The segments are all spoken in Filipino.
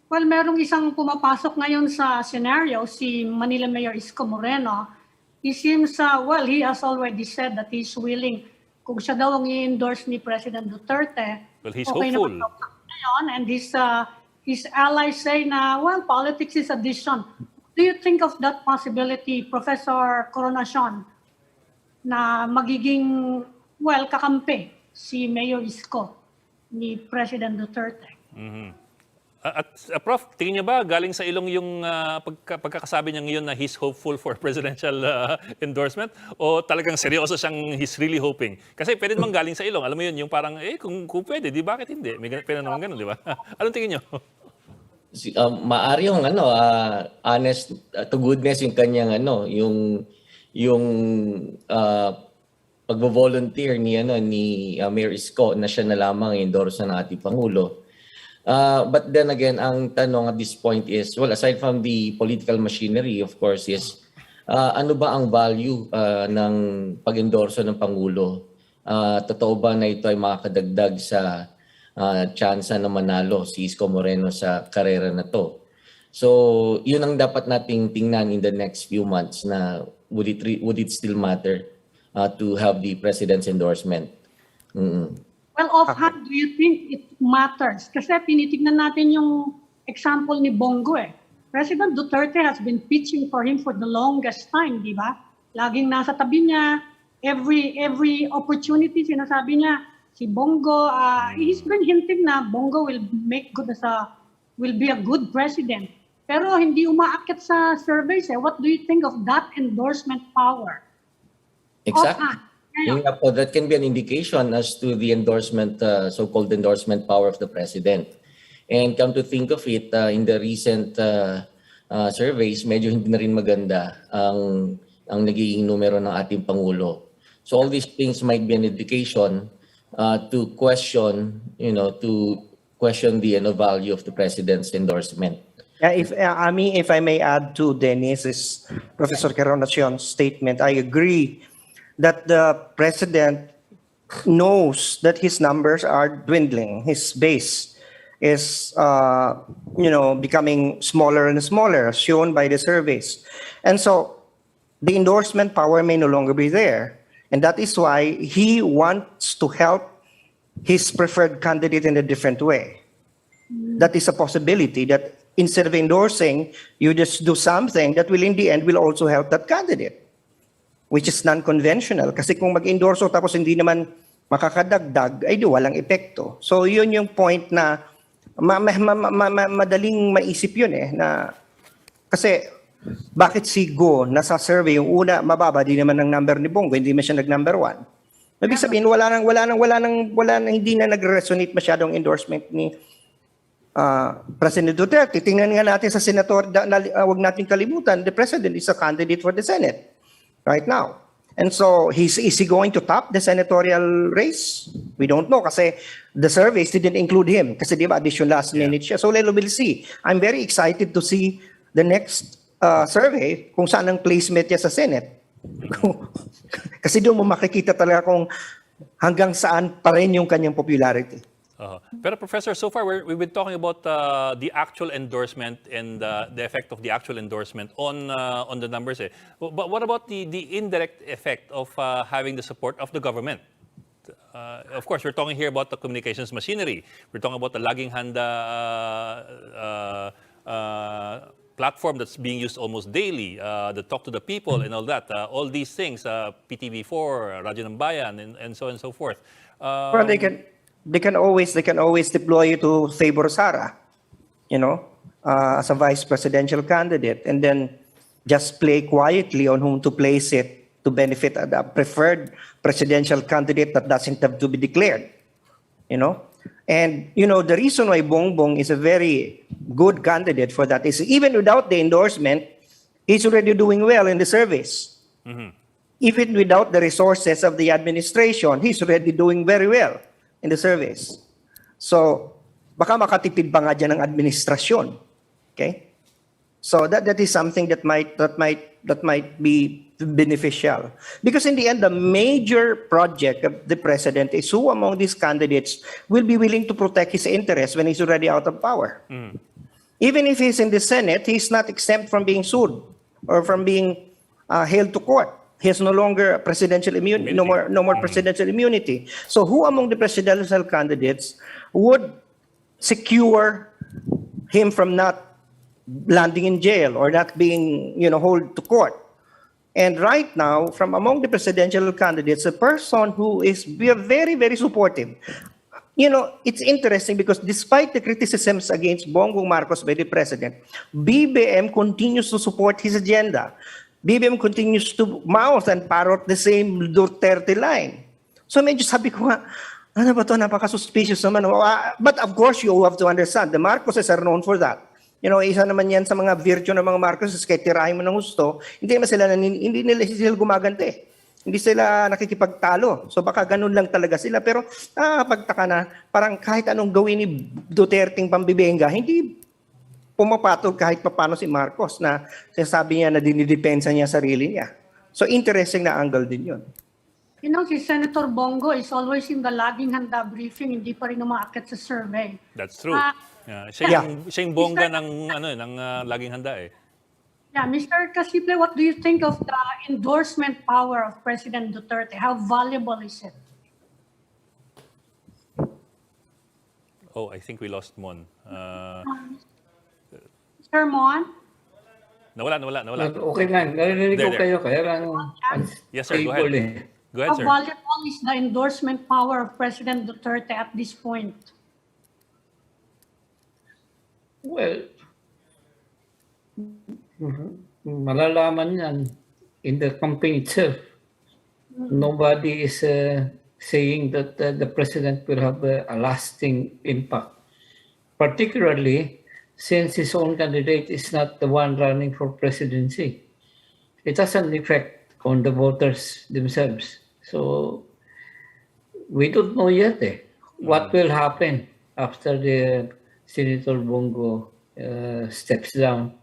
Well, merong isang pumapasok ngayon sa scenario, si Manila Mayor Isko Moreno. He seems, well, he has already said that he's willing, kung siya daw ang i-endorse ni President Duterte, Well, he's okay hopeful. naman daw ngayon, and his allies say na, well, politics is addition. Do you think of that possibility, Professor Coronacion, na magiging, well, kakampi si Mayor Isko ni President Duterte? At Prof, tingin niyo ba galing sa ilong yung pagkakasabi niya ngayon na he's hopeful for presidential endorsement? O talagang seryoso siyang he's really hoping? Kasi pwede naman galing sa ilong. Alam mo yun, yung parang, kung pwede, di bakit hindi? May pwede naman ganun, di ba? Anong tingin niyo? Maari yung honest to goodness yung kanyang yung pagvo-volunteer ni Mayor Isko na siya na lamang endorse ng ating Pangulo. But then again, ang tanong at this point is, well, aside from the political machinery, of course, is ano ba ang value ng pag-endorso ng Pangulo? Totoo ba na ito ay makakadagdag sa tsansa na manalo si Isko Moreno sa karera na to? So, yun ang dapat nating tingnan in the next few months na would it still matter to have the President's endorsement? Well, offhand, do you think it matters? Kasi tinitignan natin yung example ni Bong Go eh. President Duterte has been pitching for him for the longest time, di ba? Laging nasa tabi niya, every opportunity sinasabi niya, si Bong Go, he's been hinting na Bong Go will be a good president. Pero hindi umaakit sa surveys eh. What do you think of that endorsement power? Exactly. That can be an indication as to the endorsement, so-called endorsement power of the president. And come to think of it, in the recent surveys, medyo hindi na rin maganda ang nagiging numero ng ating Pangulo. So all these things might be an indication to question the value of the president's endorsement. Yeah, if I may add to Dennis's Professor Coronacion's statement, I agree that the president knows that his numbers are dwindling. His base is, becoming smaller and smaller, as shown by the surveys. And so the endorsement power may no longer be there. And that is why he wants to help his preferred candidate in a different way. That is a possibility that instead of endorsing, you just do something that will in the end will also help that candidate, which is non-conventional. Kasi kung mag-endorso tapos hindi naman makakadagdag, ay di walang epekto. So yun yung point na madaling maisip yun eh. Na, kasi bakit si Go nasa survey yung una, mababa di naman ng number ni Bongo, hindi man siya nag-number 1. Ibig sabihin, hindi na nag-resonate masyadong endorsement ni President Duterte. Tingnan nga natin sa senator, wag natin kalimutan, the President is a candidate for the Senate right now. And so, is he going to top the senatorial race? We don't know kasi the surveys didn't include him kasi di ba addition last minute siya. So, we'll see. I'm very excited to see the next survey kung saan ang placement niya sa Senate. Kasi doon mo makikita talaga kung hanggang saan pa rin yung kanyang popularity. Pero Professor, so far we've been talking about the actual endorsement and the effect of the actual endorsement on the numbers. But what about the indirect effect of having the support of the government? Of course, we're talking here about the communications machinery. We're talking about the laging handa platform that's being used almost daily, the talk to the people and all that. All these things, PTV4, Radyo ng Bayan, and so on and so forth. Well, they can always deploy you to favor Sara, as a vice presidential candidate, and then just play quietly on whom to place it to benefit a preferred presidential candidate that doesn't have to be declared, And, the reason why Bongbong is a very good candidate for that is even without the endorsement, he's already doing well in the surveys. Mm-hmm. Even without the resources of the administration, he's already doing very well in the surveys. So, baka makatipid pa nga dyan ng administrasyon. Okay? So that is something that might be beneficial. Because in the end, the major project of the president is who among these candidates will be willing to protect his interests when he's already out of power. Even if he's in the Senate, he's not exempt from being sued or from being held to court. He has no longer presidential immunity, no more presidential immunity. So who among the presidential candidates would secure him from not landing in jail or not being, hauled to court? And right now, from among the presidential candidates, a person who is very, very supportive. It's interesting because despite the criticisms against Bongbong Marcos by the president, BBM continues to support his agenda. BBM continues to mouth and parrot the same Duterte line. So medyo sabi ko nga, ano ba to, napaka-suspicious naman. But of course, you have to understand, the Marcoses are known for that. Isa naman yan sa mga virtue ng mga Marcoses, kahit tirahin mo ng gusto, hindi nila sila gumagante. Hindi sila nakikipagtalo. So baka ganun lang talaga sila. Pero pagtaka na, parang kahit anong gawin ni Duterteng pambibenga, hindi pumapatol kahit papano si Marcos na sinasabi niya na dinidepensa niya sarili niya. So interesting na angle din yun. Si Senator Bongo is always in the laging handa briefing, hindi pa rin umaakit sa survey. That's true. Siya yung bongga ng laging handa eh. Yeah, Mr. Casiple, what do you think of the endorsement power of President Duterte? How valuable is it? Oh, I think we lost Mon. Sir Mon? Nawala. Okay lang, narinig ko There. kayo, kaya lang Yes, sir, go ahead. Go ahead, How sir. valuable is the endorsement power of President Duterte at this point? Well, malalaman yan in the campaign itself. Nobody is saying that the president will have a lasting impact, particularly since his own candidate is not the one running for presidency. It has an effect on the voters themselves. So we don't know yet what will happen after the Senator Bongo steps down.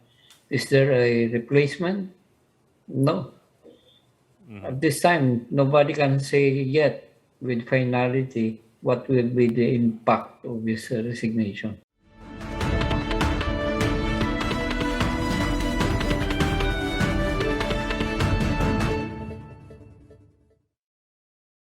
Is there a replacement? No. At this time, nobody can say yet with finality what will be the impact of his resignation.